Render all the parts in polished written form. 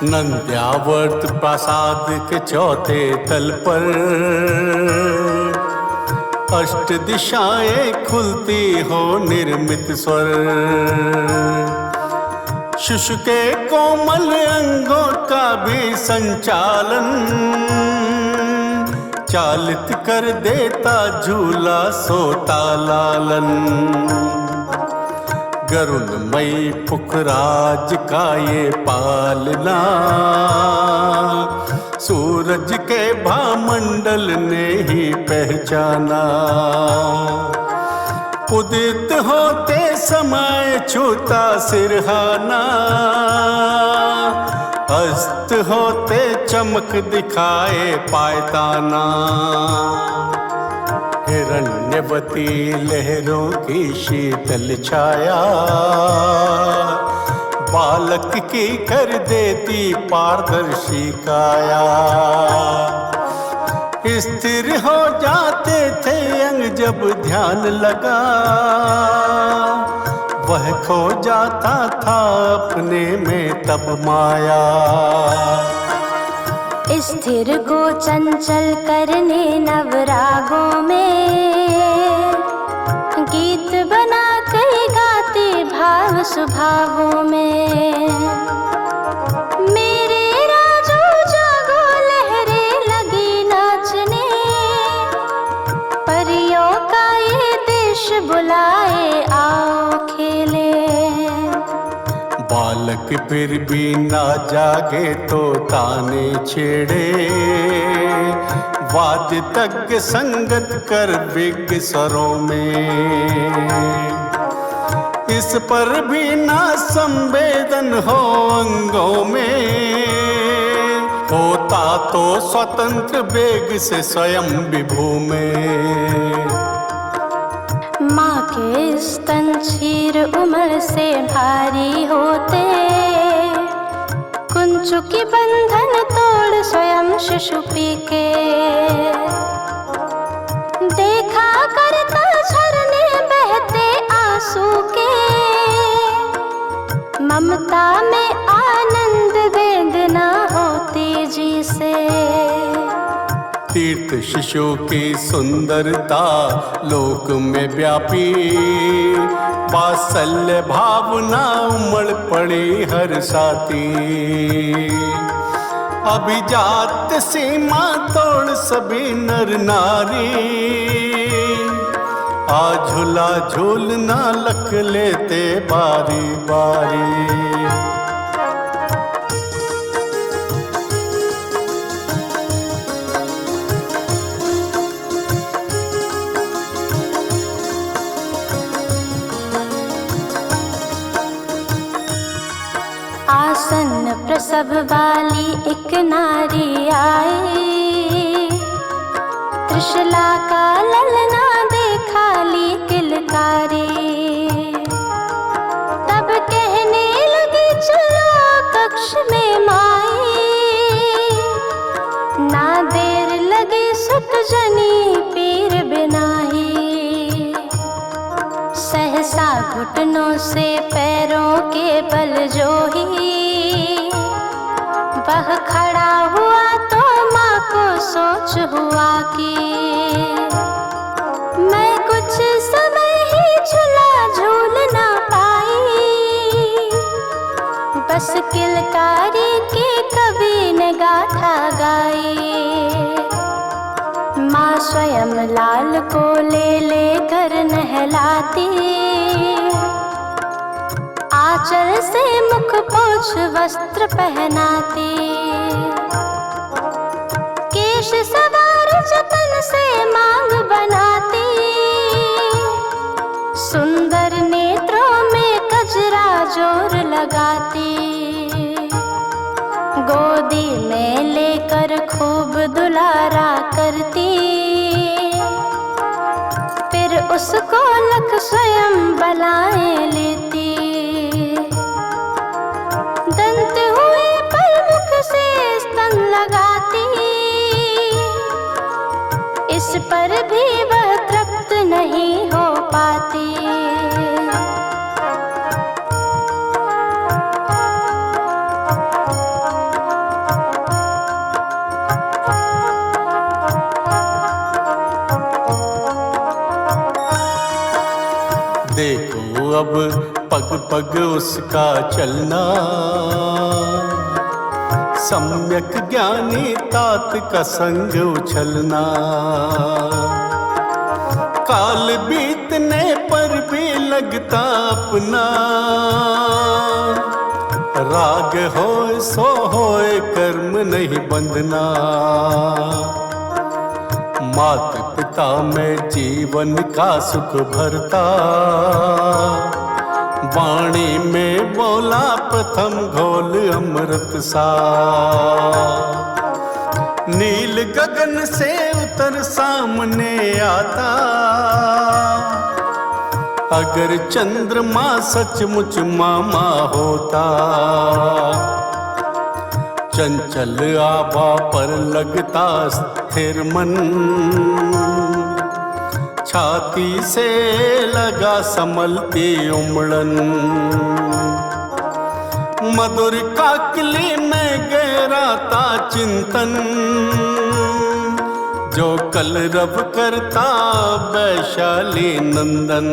नंद्यावर्त प्रासाद के चौथे तल पर अष्ट दिशाएं खुलती हो निर्मित स्वर। शिशु के कोमल अंगों का भी संचालन चालित कर देता झूला सोता लालन। गरुड़मयी पुखराज का ये पालना सूरज के भामंडल ने ही पहचाना। उदित होते समय छूता सिरहाना, अस्त होते चमक दिखाए पायताना। हिरण्यवती लहरों की शीतल छाया बालक की कर देती पारदर्शी काया। स्थिर हो जाते थे अंग जब ध्यान लगा, वह खो जाता था अपने में तब माया। स्थिर को चंचल करने नवरागों में गीत बना कर गाते भाव स्वभावों में। मेरे राजो जागो लहरे लगी नाचने, परियों का ये देश बुलाए आओ खेले। बालक फिर भी ना जागे तो ताने छेड़े, वाद्य तज्ञ संगत कर विज्ञ स्वरों में। इस पर भी ना संवेदन हो अंगों में, होता तो स्वतंत्र वेग से स्वयं विभू में। माँ के स्तन क्षीर उम्र से भारी होते, कुंचुकी बंधन तोड़ स्वयं शिशु पी के। देखा करता झरने बहते आंसू के, ममता में आनंद वेदना होती जी से। तीर्थ शिशु की सुंदरता लोक में व्यापी, वात्सल्य भावना उमड़ पड़ी हर साथी। अभिजात सीमा तोड़ सभी नर नारी, आ झूला झूलना लख लेते बारी बारी। आसन्न प्रसव वाली एक नारी आई, त्रिशला का ललना देखा ली किलकारी। तब कहने लगी चलो कक्ष में माई, ना देर लगी सुत जनी पीर बिनाही। सहसा घुटनों से पैरों के बल जो ही, वह खड़ा हुआ तो माँ को सोच हुआ कि मैं कुछ समय ही झूला झूल ना पाई। बस किलकारी की कवि ने गाथा गाई। माँ स्वयं लाल को ले लेकर नहलाती, आंचल से मुख पोछ वस्त्र पहनाती। केश सवार जतन से मांग बनाती, सुंदर नेत्रों में कजरा जोर लगाती। गोदी में लेकर खूब दुलारा करती, फिर उसको लख स्वयं बलाएं लेती। दंत हुए पर मुख से स्तन लगाती, इस पर भी वह तृप्त नहीं हो पाती। देखो अब पग पग उसका चलना, सम्यक ज्ञानी तात का संग उछलना। काल बीतने पर भी लगता अपना, राग होए सो होए कर्म नहीं बंधना। मात पिता में जीवन का सुख भरता, वाणी में बोला प्रथम घोल अमृत सा। नील गगन से उतर सामने आता, अगर चंद्रमा सचमुच मामा होता। चंचल आभा पर लगता स्थिर मन, छाती से लगा संभलती उमड़न। मधुर काकली में गहराता चिंतन, जो कलरव करता वैशाली नंदन।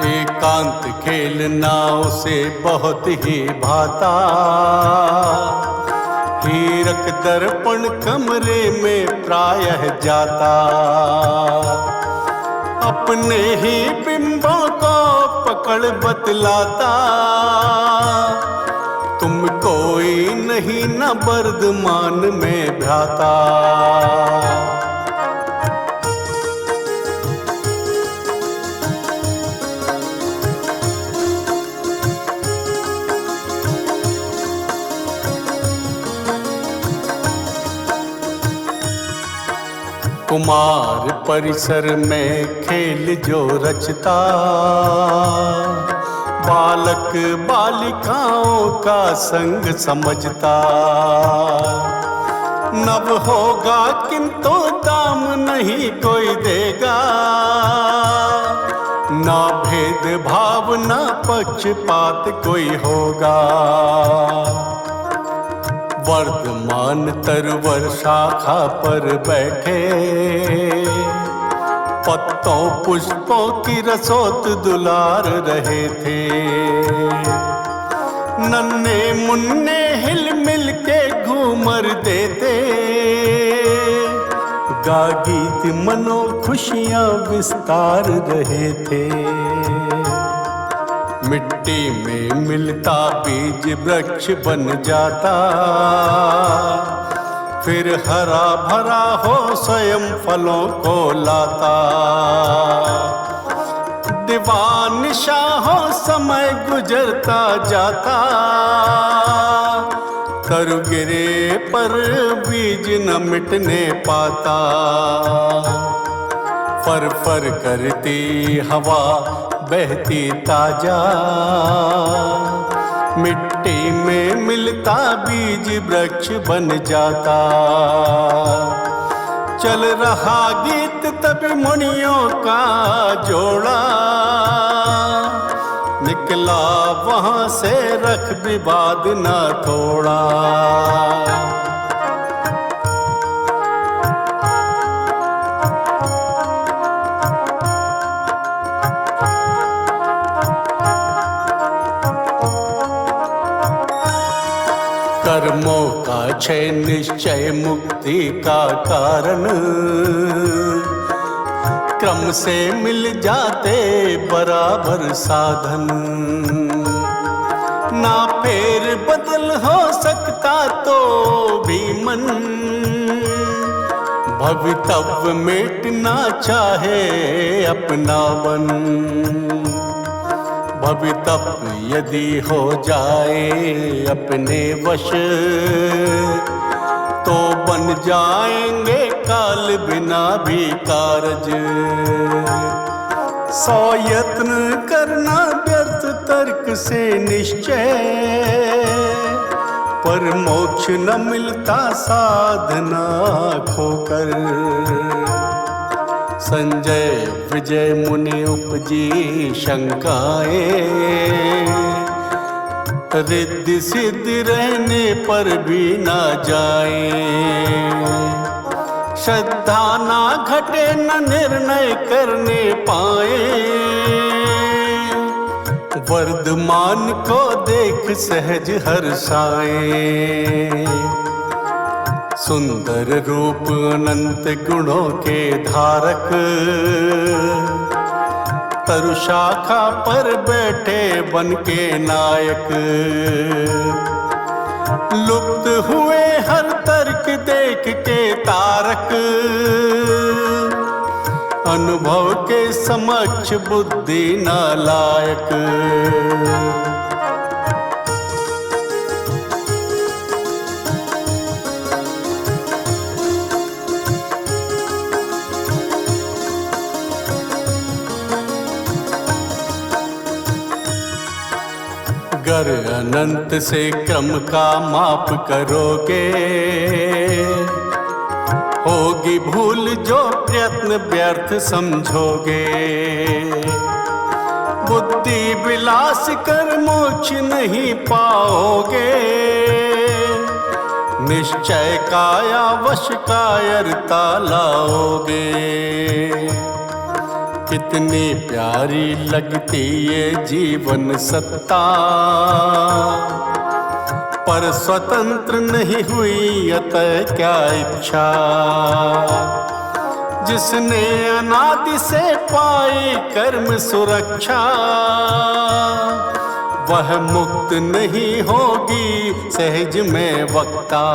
एकांत खेलना उसे बहुत ही भाता, हीरक दर्पण कमरे में प्रायः जाता। अपने ही बिंबों को पकड़ बतलाता, तुम कोई नहीं न वर्धमान में भ्राता। कुमार परिसर में खेल जो रचता, बालक बालिकाओं का संग समझता। नव होगा किंतु दाम नहीं कोई देगा, ना भेद भाव ना पक्षपात कोई होगा। वर्धमान तरवर शाखा पर बैठे, पत्तों पुष्पों की रसोत दुलार रहे थे। नन्हे मुन्ने हिल मिल के घूमर देते, गा गीत मनो खुशियां विस्तार रहे थे। मिट्टी में मिलता बीज वृक्ष बन जाता, फिर हरा भरा हो स्वयं फलों को लाता। दीवान शाहों समय गुजरता जाता, तरु गिरे पर बीज न मिटने पाता। फर फर करती हवा बहती ताजा, मिट्टी में मिलता बीज वृक्ष बन जाता। चल रहा गीत तभी मुनियों का जोड़ा, निकला वहां से रख विवाद न थोड़ा। कर्मों का क्षय निश्चय मुक्ति का कारण, क्रम से मिल जाते बराबर साधन। ना फेर बदल हो सकता तो भी मन, भवितव्य मिटना चाहे अपनावन। भवितव्य यदि हो जाए अपने वश, तो बन जाएंगे काल बिना भी कारज। सौ यत्न करना व्यर्थ तर्क से निश्चय, पर मोक्ष न मिलता साधना खोकर। संजय विजय मुनि उपजी शंकाएं, रिद्धि सिद्धि रहने पर भी ना जाए। श्रद्धा ना घटे न निर्णय करने पाए, वर्धमान को देख सहज हर्षाए। सुंदर रूप अनंत गुणों के धारक, तरु शाखा पर बैठे बन के नायक। लुप्त हुए हर तर्क देख के तारक, अनुभव के समक्ष बुद्धि नालायक। गर अनंत से क्रम का माप करोगे, होगी भूल जो प्रयत्न व्यर्थ समझोगे। बुद्धि विलास कर मोक्ष नहीं पाओगे, निश्चय काया वश कायरता लाओगे। कितनी प्यारी लगती ये जीवन सत्ता, पर स्वतंत्र नहीं हुई अतः क्या इच्छा। जिसने अनादि से पाई कर्म सुरक्षा, वह मुक्त नहीं होगी सहज में वक्ता।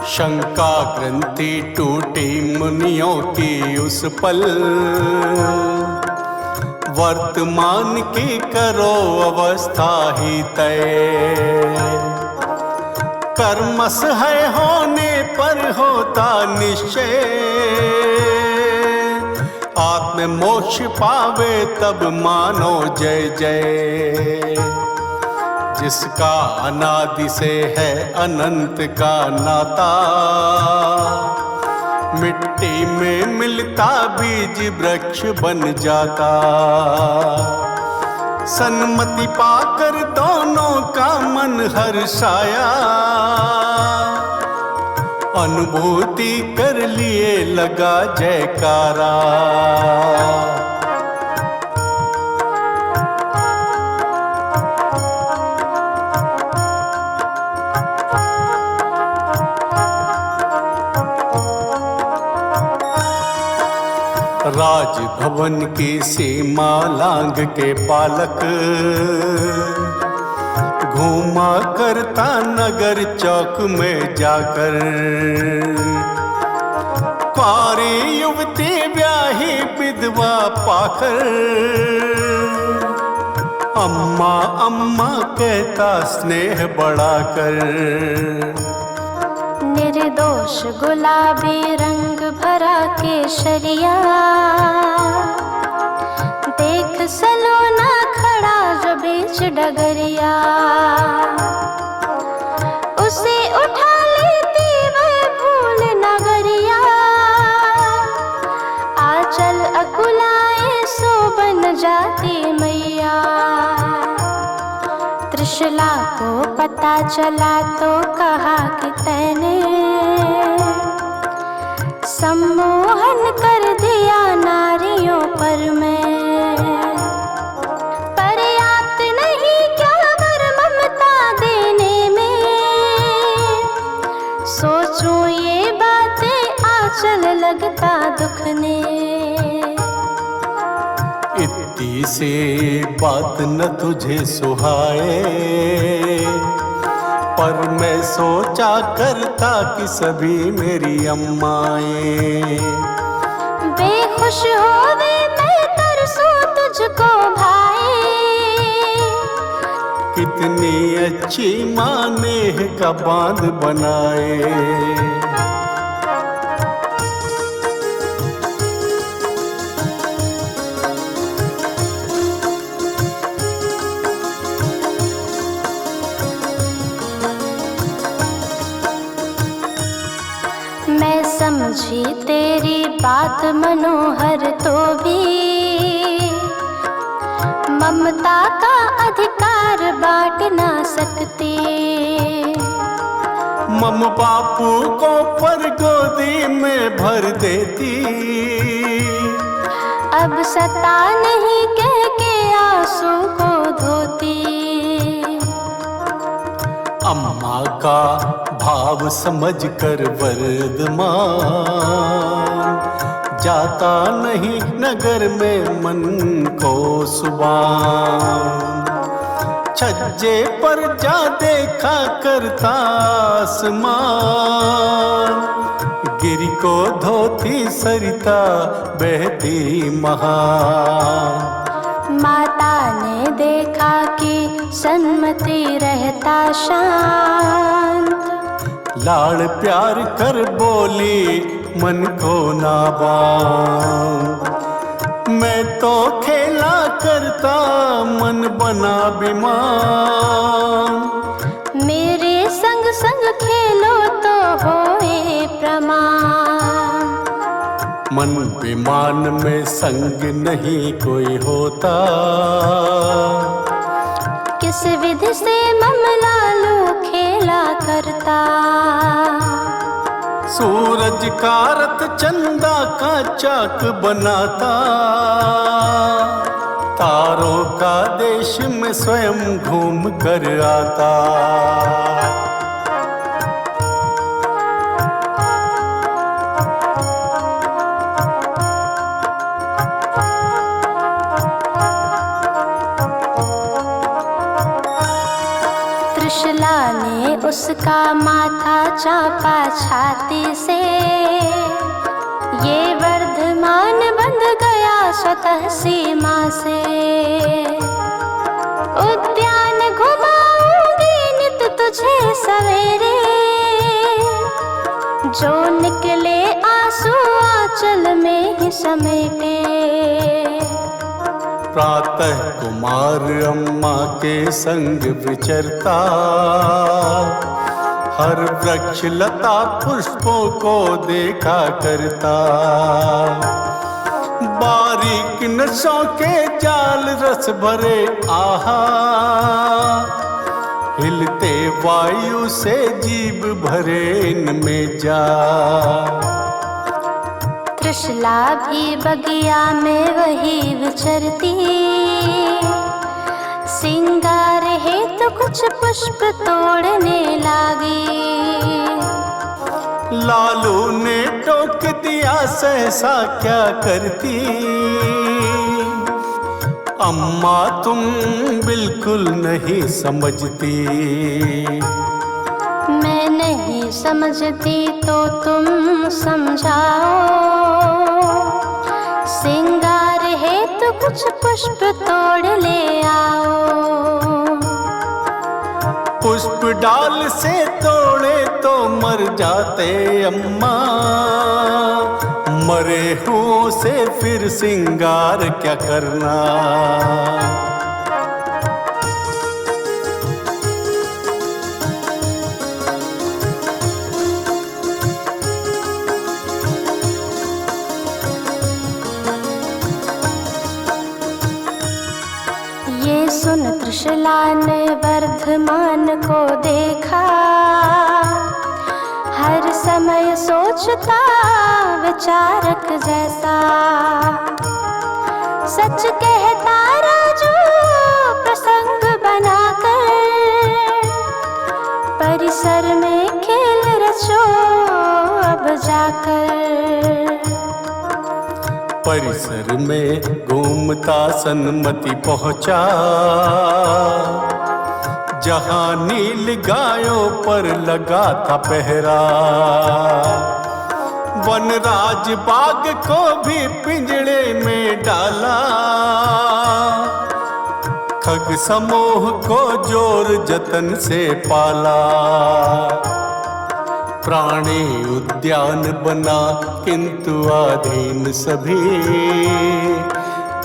शंका ग्रंथि टूटी मुनियों की उस पल, वर्तमान की करो अवस्था ही तय। कर्मस है होने पर होता निश्चय, आत्म मोक्ष पावे तब मानो जय जय। जिसका अनादि से है अनंत का नाता, मिट्टी में मिलता बीज वृक्ष बन जाता। सन्मति पाकर दोनों का मन हर्षाया, अनुभूति कर लिए लगा जयकारा। राजभवन की सीमा लांघ के बालक, घूमा करता नगर चौक में जाकर। कुंवारी युवती ब्याही विधवा पाकर, अम्मा अम्मा कहता स्नेह बढ़ाकर। निर्दोष गुलाबी रंग भरा केसरिया, देख सलोना खड़ा जो बीच डगरिया। उसे उठा लेती वह भूल नगरिया, आंचल अकुलाए सो बन जाती मैया। त्रिशला को पता चला तो कहा कि तैने सम्मोहन कर दिया नारियों पर मैं। पर्याप्त नहीं क्या वर ममता देने में, सोचूं ये बातें आंचल लगता दुखने। इतनी सी बात न तुझे सुहाए, पर मैं सोचा करता कि सभी मेरी अम्माएं। बेखुश होवे मैं तरसूं तुझको भाई, कितनी अच्छी माँ नेह का बांध बनाए। मैं समझी तेरी बात मनोहर तो भी, ममता का अधिकार बांट ना सकती। मम बापू को पर गोदी में भर देती, अब सता नहीं कह के आंसू को धोती। अम्मा का भाव समझ कर वर्धमान, जाता नहीं नगर में मन को सुबान। छज्जे पर जा देखा करता आसमान, गिरी को धोती सरिता बहती महान। माता ने देखा कि सन्मति रहता शांत, लाड़ प्यार कर बोली मन को ना बांध। मैं तो खेला करता मन बना बीमार, मेरे संग संग खेलो तो होए प्रमाण। मन विमान में संग नहीं कोई होता, किस विधि से ममलालू खेला करता। सूरज का रथ चंदा का चाक बनाता, तारों का देश में स्वयं घूम कर आता। त्रिशला ने उसका माथा चापा छाती से, ये वर्धमान बंध गया स्वतः सीमा से। उद्यान घुमाऊंगी नित तुझे सवेरे, जो निकले आंसू आंचल में ही समेटे। प्रातः कुमार अम्मा के संग विचरता, हर वृक्ष लता पुष्पों को देखा करता। बारीक नशों के जाल रस भरे आहा, हिलते वायु से जीभ भरे इनमें जा। त्रिशला भी बगिया में वही विचरती, सिंगार हेतु कुछ पुष्प तोड़ने लागी। लालू ने टोक दिया सहसा क्या करती, अम्मा तुम बिल्कुल नहीं समझती। मैं नहीं समझती तो तुम समझाओ, सिंगार हेतु कुछ पुष्प तोड़ ले आओ। पुष्प डाल से तोड़े तो मर जाते अम्मा, मरे हुओं से फिर सिंगार क्या करना। ये सुन त्रिशला ने वर्धमान को देखा, हर समय सोचता विचारक जैसा। सच कहता राजू प्रसंग बनाकर, परिसर में खेल रचो अब जाकर। परिसर में घूमता सन्मति पहुंचा, जहां नील गायों पर लगा था पहरा। वनराज बाग को भी पिंजड़े में डाला, खग समूह को जोर जतन से पाला। प्राणी उद्यान बना किंतु अधीन सभी,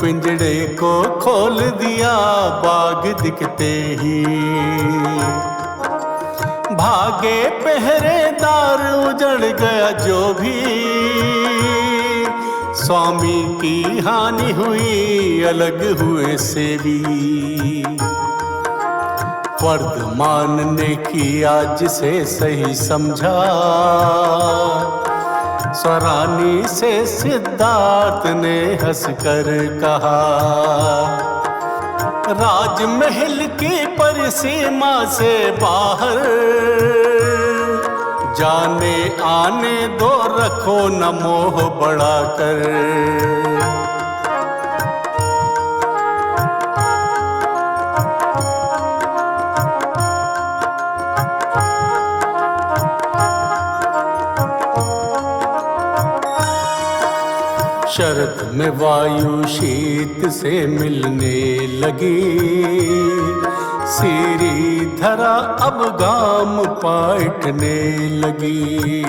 पिंजड़े को खोल दिया बाग दिखते ही। भागे पहरेदार उजड़ गया जो भी, स्वामी की हानि हुई अलग हुए सेवी। वर्धमान ने किया जिसे सही समझा, स्वरानी से सिद्धार्थ ने हंसकर कहा, राजमहल की परिसीमा से बाहर जाने आने दो, रखो न मोह बढ़ाकर। शरद में वायु शीत से मिलने लगी, सीरी धरा अब गाम पाटने लगी।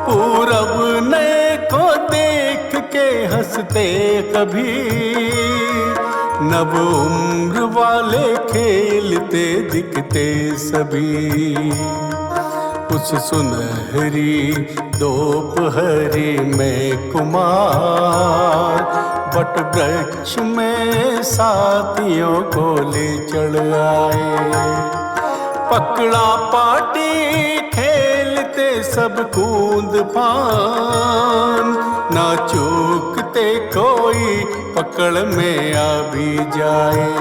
पूरब नए को देख के हंसते कभी, नव उम्र वाले खेलते दिखते सभी। उस सुनहरी दोपहरी में कुमार बट वृक्ष में साथियों को ले चढ़ आए। पकड़ा पाटी खेलते सब कूद फान, ना चूकते कोई पकड़ में आ भी जाए।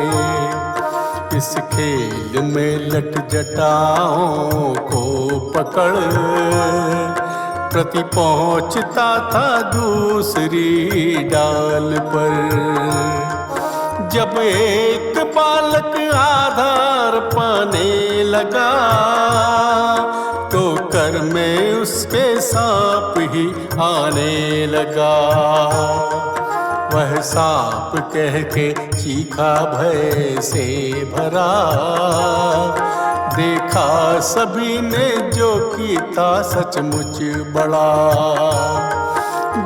इस खेल में लट जटाओं को पकड़ प्रति पहुंचता था दूसरी डाल पर। जब एक बालक आधार पाने लगा, तो कर में उसके सांप ही आने लगा। वह सांप कह के चीखा भय से भरा, देखा सभी ने जो की था सचमुच बड़ा।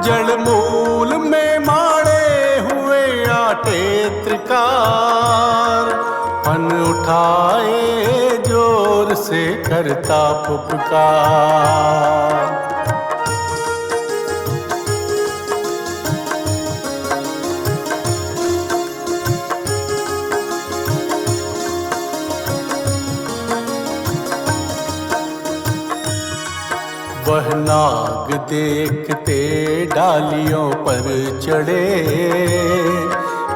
जड़ मूल में मारे हुए आटे त्रिकार, पन उठाए जोर से करता पुकार। वह नाग देखते डालियों पर चढ़े,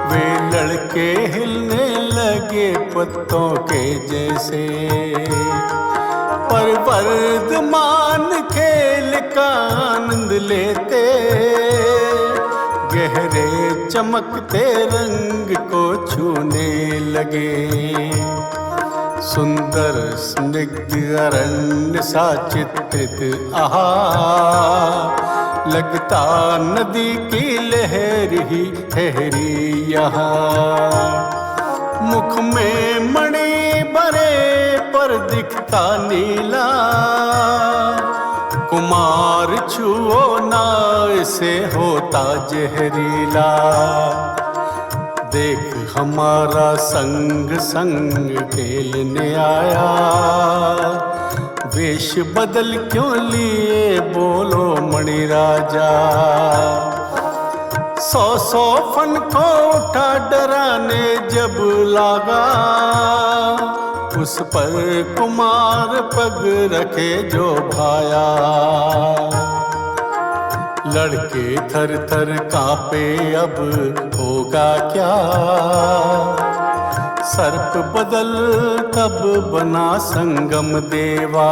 वे लड़के हिलने लगे पत्तों के जैसे। पर वर्धमान खेल का आनंद लेते, गहरे चमकते रंग को छूने लगे। सुंदर स्निग्ध अरण्य सा चित्रित आहा, लगता नदी की लहर ही ठहरी यहाँ। मुख में मणि भरे पर दिखता नीला, कुमार छुओ ना इसे होता जहरीला। देख हमारा संग संग खेलने आया, वेश बदल क्यों लिए बोलो मणि राजा। 100 फन को उठा डराने जब लागा, उस पर कुमार पग रखे जो भाया। लड़के थर थर कांपे अब होगा क्या, सर्प बदल तब बना संगम देवा।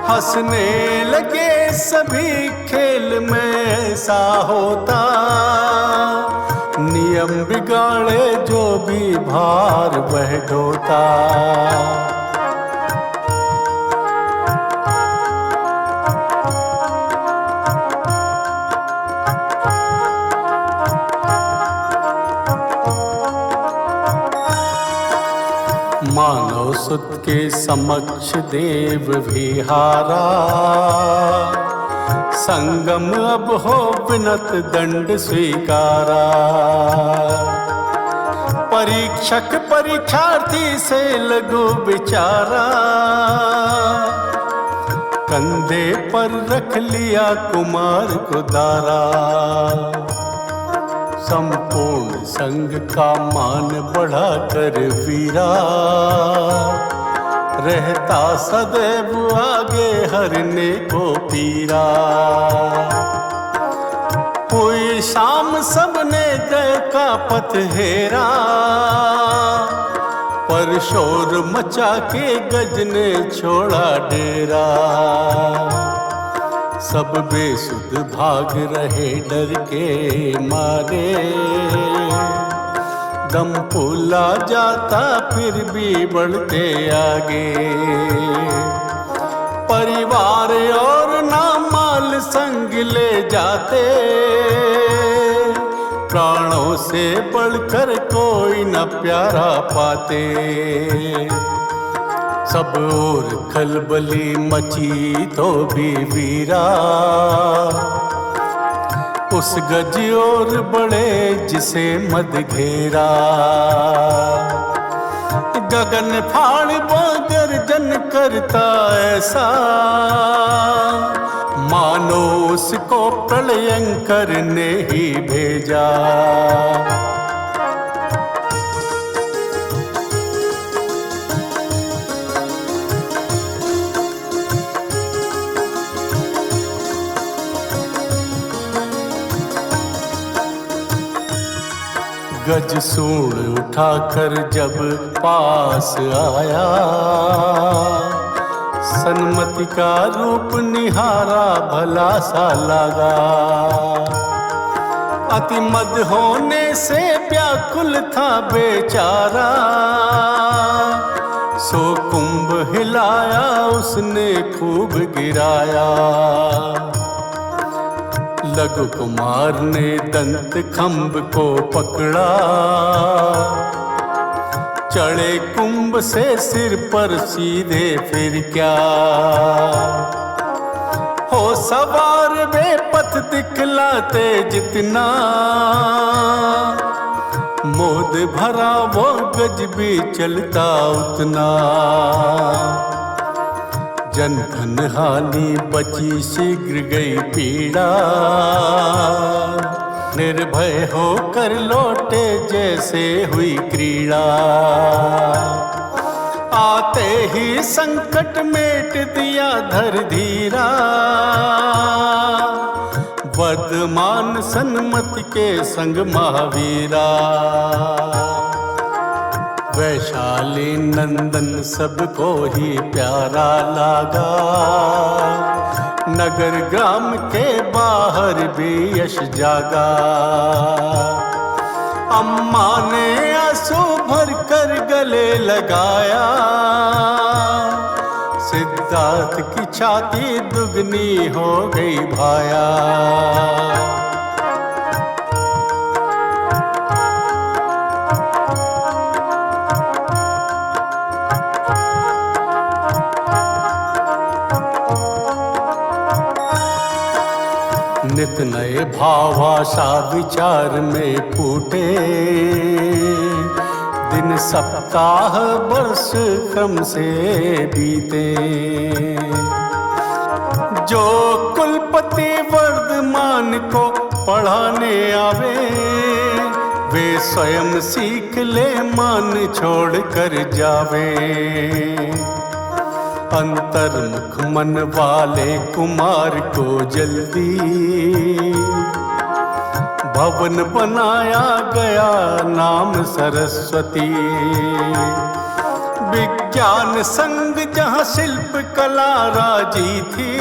हंसने लगे सभी खेल में ऐसा होता, नियम बिगाड़े जो भी भार वह ढोता। मानव सुत के समक्ष देव भी हारा, संगम अब हो विनत दंड स्वीकारा। परीक्षक परीक्षार्थी से लघु बिचारा, कंधे पर रख लिया कुमार को दारा। संपूर्ण संग का मान बढ़ा कर वीरा रहता सदैव आगे हरने को पीरा। हुई शाम सबने गए का पथ हेरा, पर शोर मचा के गज ने छोड़ा डेरा। सब बेसुध भाग रहे डर के मारे, दम फूला जाता फिर भी बढ़ते आगे। परिवार और ना माल संग ले जाते, प्राणों से बढ़कर कोई न प्यारा पाते। सब ओर खलबली मची तो भी वीरा उस गज और बड़े जिसे मद घेरा। गगन फाड़ वो गर्जन करता ऐसा, मानो उसको प्रलयंकर ने ही भेजा। गज सूंड उठाकर जब पास आया, सन्मति का रूप निहारा भला सा लगा। अति मद होने से व्याकुल था बेचारा, सो कुंभ हिलाया उसने खूब गिराया। लघु कुमार ने दंत खंभ को पकड़ा, चढ़े कुंभ से सिर पर सीधे फिर क्या। हो सवार वे पथ दिखलाते जितना, मोद भरा वो गज भी चलता उतना। जन धन हानि बची शीघ्र गई पीड़ा, निर्भय होकर लौटे जैसे हुई क्रीड़ा। आते ही संकट मेट दिया धर धीरा, वर्धमान सन्मति के संग महावीरा। वैशाली नंदन सबको ही प्यारा लागा, नगर ग्राम के बाहर भी यश जागा। अम्मा ने आंसू भर कर गले लगाया, सिद्धार्थ की छाती दुगनी हो गई भाया। नित नए भावाशा विचार में फूटे, दिन सप्ताह वर्ष क्रम से बीते। जो कुलपति वर्धमान को पढ़ाने आवे, वे स्वयं सीख ले मान छोड़ कर जावे। अंतर्मुख मन वाले कुमार को जल्दी भवन बनाया गया नाम सरस्वती। विज्ञान संग जहाँ शिल्प कला राजी थी,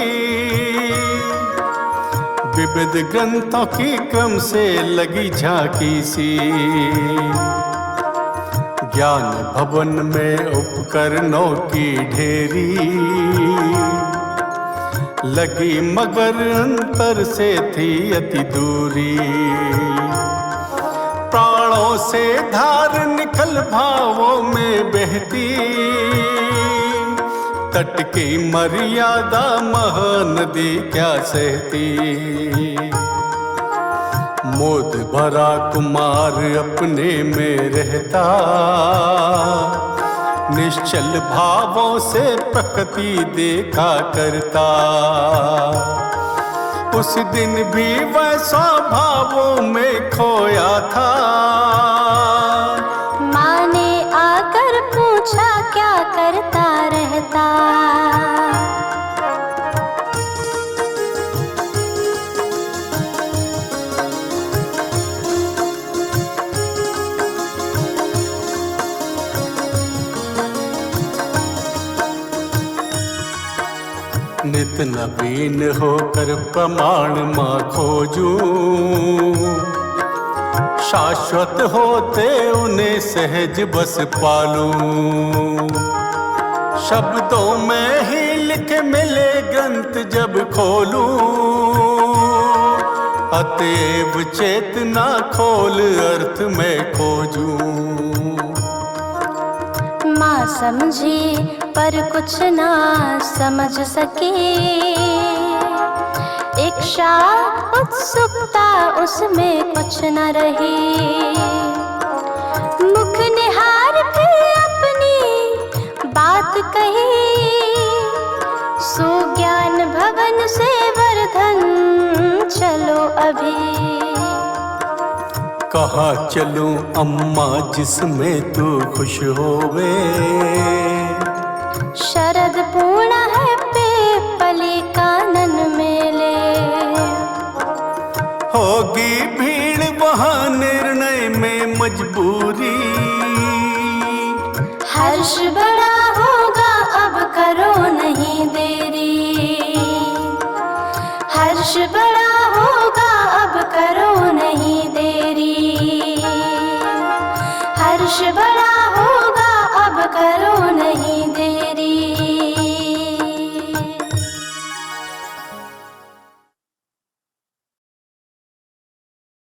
विविध ग्रंथों की क्रम से लगी झांकी सी। ज्ञान भवन में उपकरणों की ढेरी लगी, मगर अंतर से थी अति दूरी। प्राणों से धार निकल भावों में बहती, तट की मर्यादा महानदी क्या सहती। मोद भरा कुमार अपने में रहता, निश्चल भावों से प्रकृति देखा करता। उस दिन भी वैसा भावों में खोया था। माँ ने आकर पूछा क्या करता रहता। नित नवीन होकर प्रमाण माँ खोजूं, शाश्वत होते उन्हें सहज बस पालूं। शब्दों में ही लिख मिले ग्रंथ जब खोलूं, अतएव चेतना खोल अर्थ में खोजूं। माँ समझी पर कुछ ना समझ सके, इच्छा उत्सुकता उसमें कुछ न रही। मुख निहार फिर अपनी बात कही, सुज्ञान भवन से वर्धन चलो अभी। कहाँ चलूं अम्मा जिसमें तू खुश होवे, शरद पूर्ण है पीपली कानन मेले। होगी भीड़ वहाँ निर्णय में मजबूरी, हर्ष बड़ा होगा अब करो नहीं देरी। हर्ष बड़ा